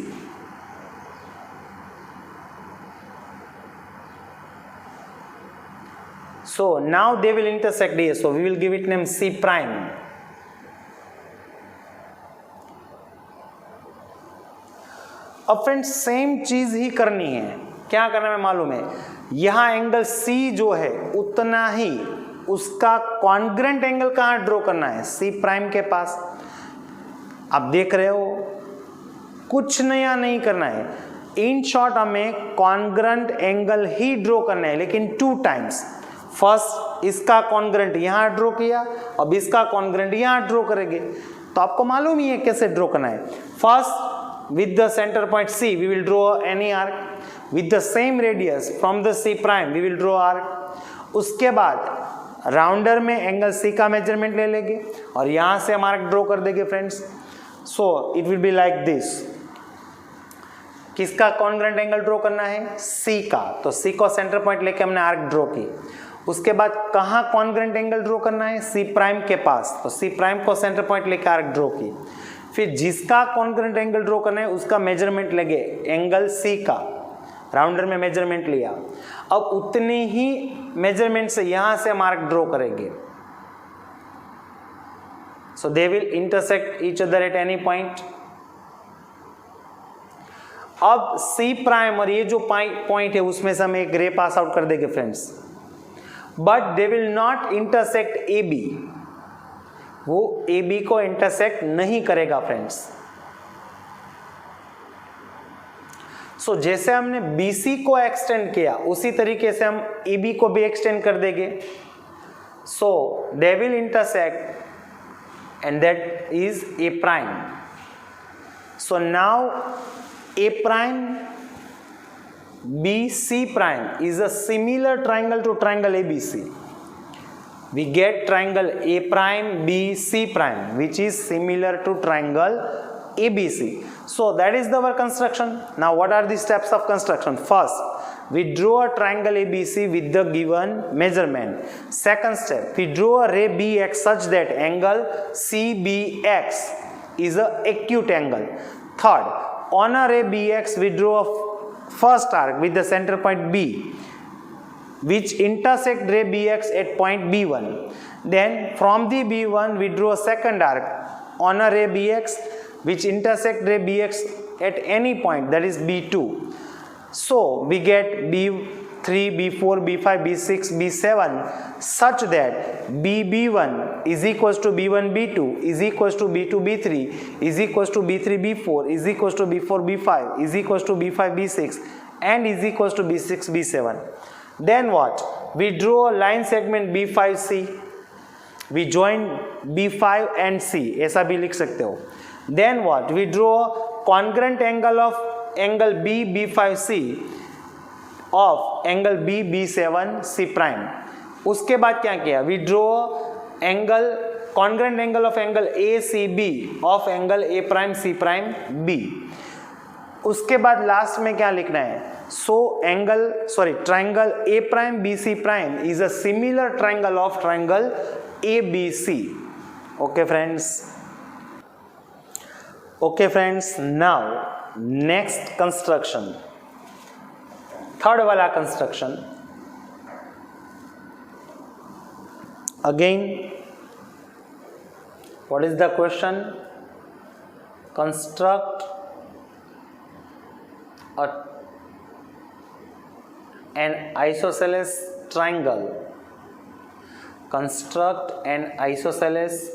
So now they will intersect here, so we will give it name C prime. अब फ्रेंड्स सेम चीज ही करनी है. क्या करना है मालूम है? यहां एंगल C जो है उतना ही उसका कॉन्ग्रुएंट एंगल कहाँ ड्रॉ करना है? C प्राइम के पास. आप देख रहे हो कुछ नया नहीं करना है. इन शॉर्ट हमें कॉन्ग्रंट एंगल ही ड्रॉ करना है, लेकिन 2 टाइम्स। फर्स्ट इसका कॉन्ग्रंट यहाँ ड्रॉ किया, अब इसका कॉन्ग्रंट यहाँ ड्रॉ करेंगे। तो आपको मालूम ही है कैसे ड्रॉ करना है। First with the centre point C we will draw any arc with the same radius from the C prime we will draw arc। उसके बाद राउंडर में एंगल C का मेजरमेंट ले लेंगे और यहाँ से हम आर्क ड्रॉ कर देंगे friends. So it will be like this. किसका कॉन्ग्रंट एंगल ड्रॉ करना है? C का। तो C को सेंटर पॉइंट लेके हमने आर्क ड्रॉ की। उसके बाद कहाँ कॉन्ग्रंट एंगल ड्रॉ करना है? C प्राइम के पास। तो C प्राइम को सेंटर पॉइंट लेके आर्क ड्रॉ की। फिर जिसका कॉन्ग्रंट एंगल ड्रॉ करना है उसका मेजरमेंट लगे एंगल C का, राउंडर में मेजरमेंट लिया। अब उतने ही मेजरमेंट से यहां से मार्क ड्रॉ करेंगे। So they will intersect each other at any point. अब C प्राइम और ये जो पॉइंट है उसमें से हम एक रे पास आउट कर देंगे friends, but they will not intersect AB। वो AB को इंटरसेक्ट नहीं करेगा फ्रेंड्स। सो जैसे हमने BC को एक्सटेंड किया उसी तरीके से हम AB को भी एक्सटेंड कर देंगे। So they will intersect and that is A prime. So now A prime BC prime is a similar triangle to triangle ABC. We get triangle A prime BC prime which is similar to triangle ABC. So that is our construction. Now what are the steps of construction? First, we draw a triangle ABC with the given measurement. Second step, we draw a ray BX such that angle CBX is a acute angle. Third, on a ray BX we draw a first arc with the center point B which intersect ray BX at point B1. Then from the B1 we draw a second arc on a ray BX which intersect ray BX at any point, that is B2. So we get B3, B4, B5, B6, B7 such that BB1 is equals to B1, B2 is equals to B2, B3 is equals to B3, B4 is equals to B4, B5 is equals to B5, B6 and is equals to B6, B7. Then what? We draw a line segment B5C. We join B5 and C, ऐसा भी लिख सकते हो। Then what? We draw congruent angle of angle B B5C of angle B B7 C prime. उसके बाद क्या किया? We draw angle congruent angle of angle ACB of angle A prime C prime B. उसके बाद last में क्या लिखना है? triangle A prime BC prime is a similar triangle of triangle ABC. Okay friends, now next construction, third वाला construction. Again, what is the question? Construct an isosceles triangle. Construct an isosceles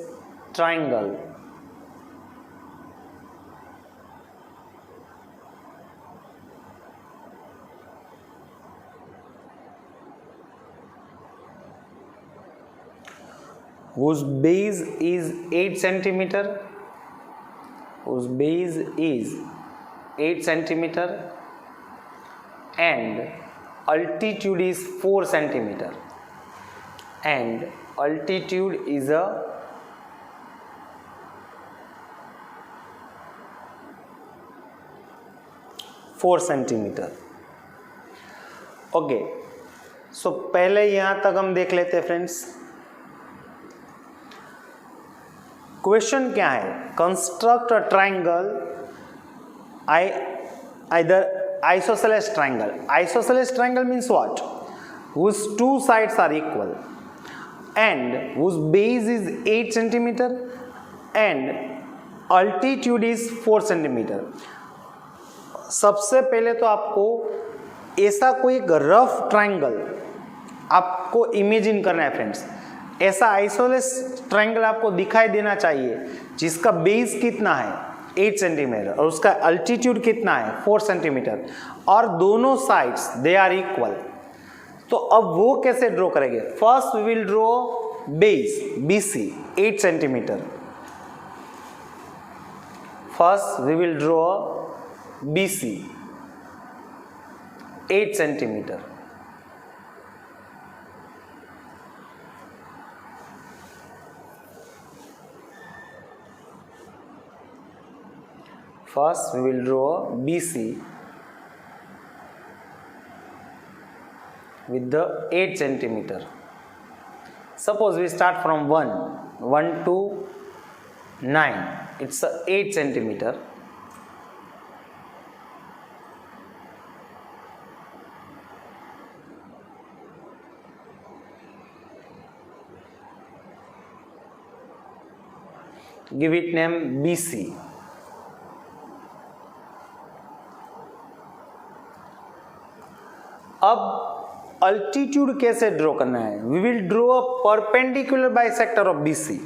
triangle. Whose base is 8 centimeter. Whose base is 8 centimeter and altitude is 4 centimeter and altitude is a 4 centimeter. Okay, सो पहले यहां तक हम देख लेते हैं friends. Question क्या है? Construct a triangle either isosceles triangle. Isosceles triangle means what? Whose two sides are equal and whose base is 8 centimeter and altitude is 4 centimeter. सबसे पहले तो आपको ऐसा कोई एक रफ ट्राइंगल आपको इमेजिन करना है फ्रेंड्स। ऐसा आइसोसेलेस ट्राइंगल आपको दिखाई देना चाहिए जिसका बेस कितना है 8 सेंटीमीटर और उसका अल्टीट्यूड कितना है 4 सेंटीमीटर और दोनों साइड्स दे आर इक्वल, तो अब वो कैसे ड्रॉ करेंगे? First we will draw base BC 8 centimetre. First we will draw BC 8 centimeter. First we will draw BC with the 8 centimeter. Suppose we start from 1 to 9. It's a 8 centimeter. Give it name BC. अब altitude कैसे draw करना है? We will draw a perpendicular bisector of BC.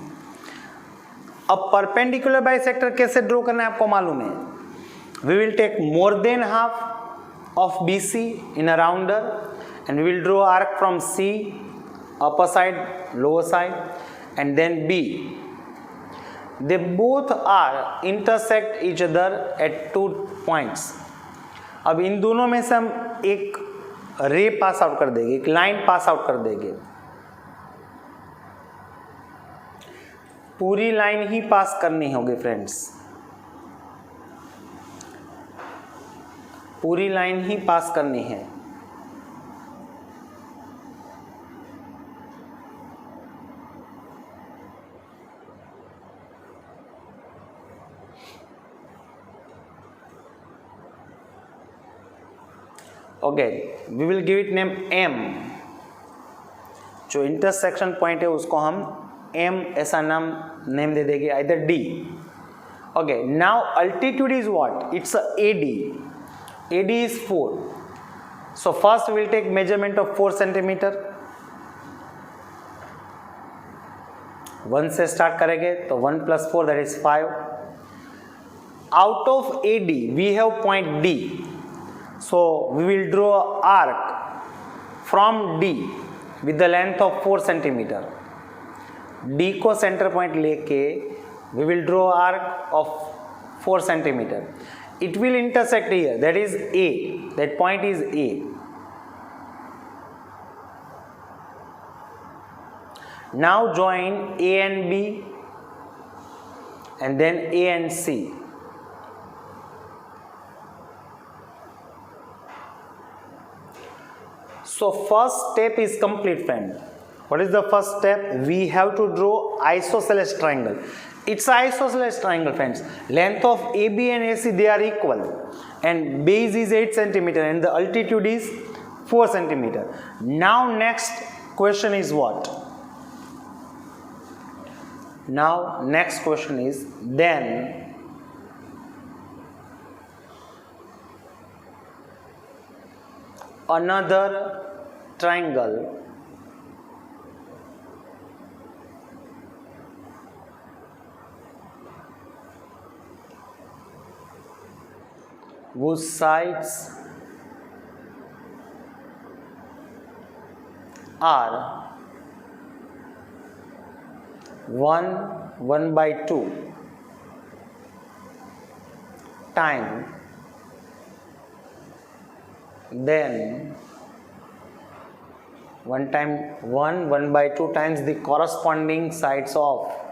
अब perpendicular bisector कैसे draw करना है आपको मालूम है. We will take more than half of BC in a rounder and we will draw arc from C upper side, lower side and then B. They both are intersect each other at 2 points. अब इन दोनों में से हम एक रे pass out कर देंगे, एक लाइन पास आउट कर देंगे. पूरी लाइन ही पास करनी होगी फ्रेंड्स, पूरी लाइन ही पास करनी है. Okay, we will give it name M. जो इंटरसेक्शन पॉइंट है उसको हम M ऐसा नाम नेम दे देंगे, either D. Okay, now altitude is what? It's AD. AD is 4. So first we will take measurement of 4 centimeter. 1 से स्टार्ट करेंगे तो 1 plus 4 that is 5. Out of AD we have point D. So we will draw an arc from D with the length of 4 centimeter. D को centre point लेके we will draw arc of 4 centimeter. It will intersect here, that is A. That point is A. Now join A and B and then A and C. So first step is complete, friend. What is the first step? We have to draw isosceles triangle. It's isosceles triangle, friends. Length of AB and AC, they are equal, and base is 8 centimeter and the altitude is 4 centimeter. Now next question is what? Now next question is, then another triangle whose sides are 1/2 time, then 1/2 times the corresponding sides of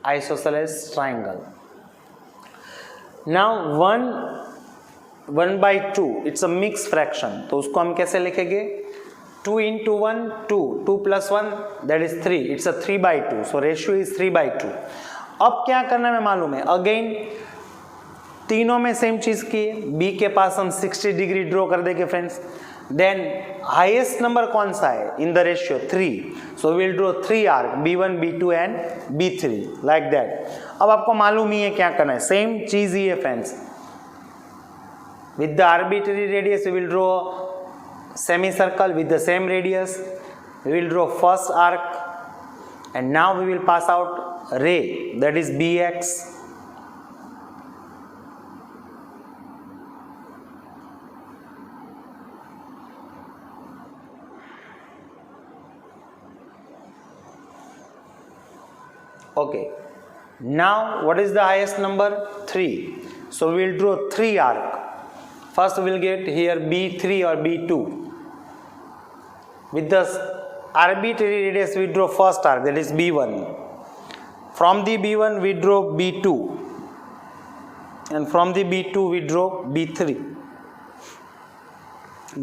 isosceles triangle. Now 1/2 it's a mixed fraction, तो उसको हम कैसे लिखेंगे? 2 into 1 2, 2 plus 1 that is 3. It's a 3/2, so ratio is 3/2. अब क्या करना है मालूम है? अगेन तीनों में सेम चीज की, B के पास हम 60 डिग्री ड्रॉ कर देंगे फ्रेंड्स. देन हाईएस्ट नंबर कौन सा है in the ratio 3, so will draw 3 arc B1 B2 and B3 like that. अब आपको मालूम ही है क्या करना है, सेम चीज ही है friends. With the arbitrary radius we will draw semi circle with the same radius, we will draw first arc and now we will pass out ray that is BX। Okay, now what is the highest number? 3. So we will draw 3 arc. First we will get here B3 or B2. With the arbitrary radius we draw first arc, that is B1. From the B1 we draw B2, and from the B2 we draw B3.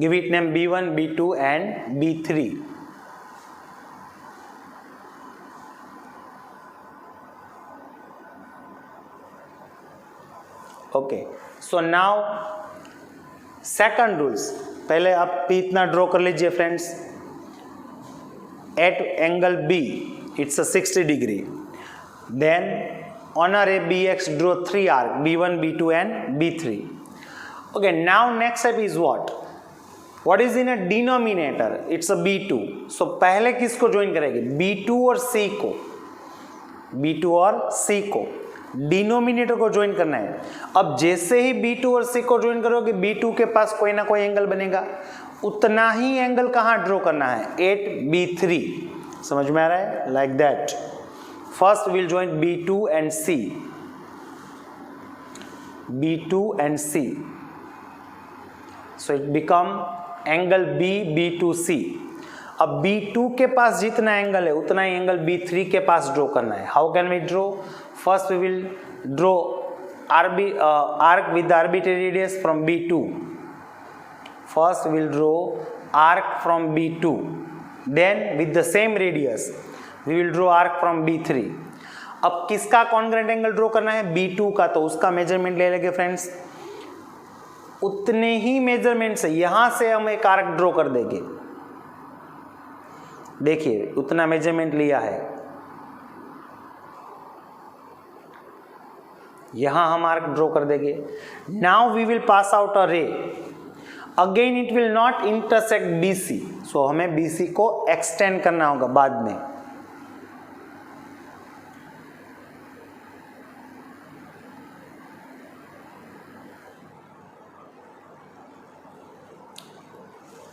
Give it name B1, B2 and B3. Okay, so now second rules, पहले आप P इतना draw कर लीजिए friends. At angle B it's 60 degree, then on a ray BX draw 3 arc B1 B2 and B3। Okay, now next step is what is in a denominator, it's a B2। सो पहले किसको join करेंगे, B2 और C को, B2 और C को denominator को join करना है। अब जैसे ही B2 और C को ज्वाइन करोगे B2 के पास कोई ना कोई एंगल बनेगा, उतना ही एंगल कहाँ ड्रॉ करना है, एट B3। समझ में आ रहा है, like that. First will join B2 and C, B2 and C, so it become angle B2C। अब B2 के पास जितना एंगल है उतना ही एंगल B3 के पास ड्रॉ करना है। How can we draw, first we will draw arc with the arbitrary radius from B2. First we will draw arc from B2, then with the same radius we will draw arc from B3. अब किसका congruent angle draw करना है, B2 का, तो उसका measurement ले लेंगे friends. उतने ही मेजरमेंट से यहां से हम एक आर्क ड्रॉ कर देंगे। देखिए उतना मेजरमेंट लिया है, यहां हम आर्क ड्रॉ कर देंगे। Now we will pass out a ray, again it will not intersect BC, so हमें BC को एक्सटेंड करना होगा बाद में।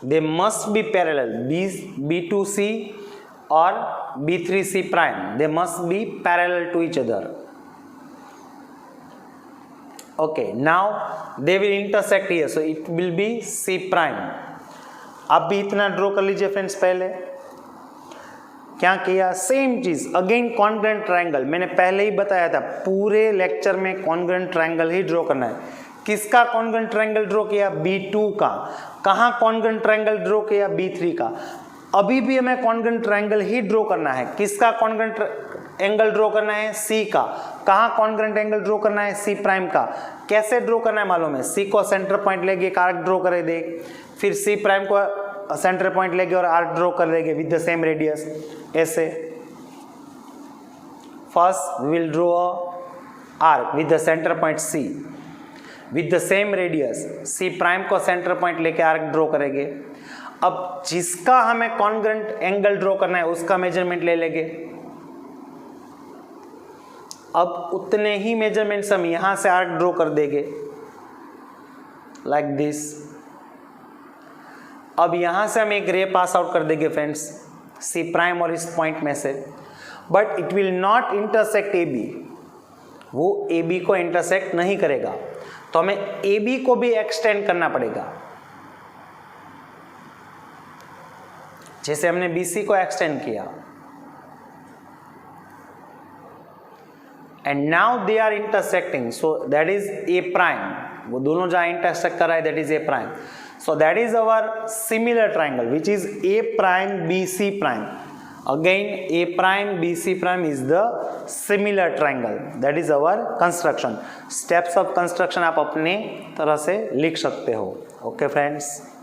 दे मस्ट बी पैरेलल, B2C और B3C prime, they must be parallel to each other. Okay, now they will intersect here, so it will be C prime। अब भी इतना ड्रॉ कर लीजिए फ्रेंड्स। पहले क्या किया, सेम चीज, अगेन कॉन्ग्रुएंट ट्रायंगल। मैंने पहले ही बताया था पूरे लेक्चर में कॉन्ग्रुएंट ट्रायंगल ही ड्रॉ करना है। किसका कॉन्ग्रुएंट ट्रायंगल ड्रॉ किया, B2 का। कहाँ कॉन्ग्रुएंट ट्रायंगल ड्रॉ किया, B3 का। अभी भी हमें कॉन्ग्रुएंट ट्रायंगल ही ड्रॉ करना है। किसका कॉन्ग्रुएंट एंगल ड्रॉ करना है, C का। कहाँ कॉन्ग्रुएंट एंगल ड्रॉ करना है, C प्राइम का। कैसे ड्रॉ करना है मालूम है, C को सेंटर पॉइंट लेके एक आर्क ड्रॉ कर दे, फिर C प्राइम को सेंटर पॉइंट लेके और आर्क ड्रॉ कर देंगे विद द सेम रेडियस। ऐसे first we will draw arc with the centre point C with the same radius. C prime को सेंटर पॉइंट लेके आर्क ड्रॉ करेंगे। अब जिसका हमें कॉन्ग्रुएंट एंगल ड्रॉ करना है उसका मेजरमेंट ले लेंगे। अब उतने ही मेजरमेंट्स हम यहां से आर्क ड्रॉ कर देंगे लाइक दिस। अब यहां से हम एक रे पास आउट कर देंगे फ्रेंड्स C प्राइम और इस पॉइंट में से, but it will not intersect AB, वो AB को इंटरसेक्ट नहीं करेगा, तो हमें AB को भी एक्सटेंड करना पड़ेगा। जैसे हमने BC को एक्सटेंड किया। And now they are intersecting, so that is A prime. वो दोनों जहां इंटरसेक्ट कर रहा है that is A prime. So that is our similar triangle which is A prime BC prime. Again A prime BC prime is the similar triangle, that is our construction. Steps of construction आप अपने तरह से लिख सकते हो। Okay friends.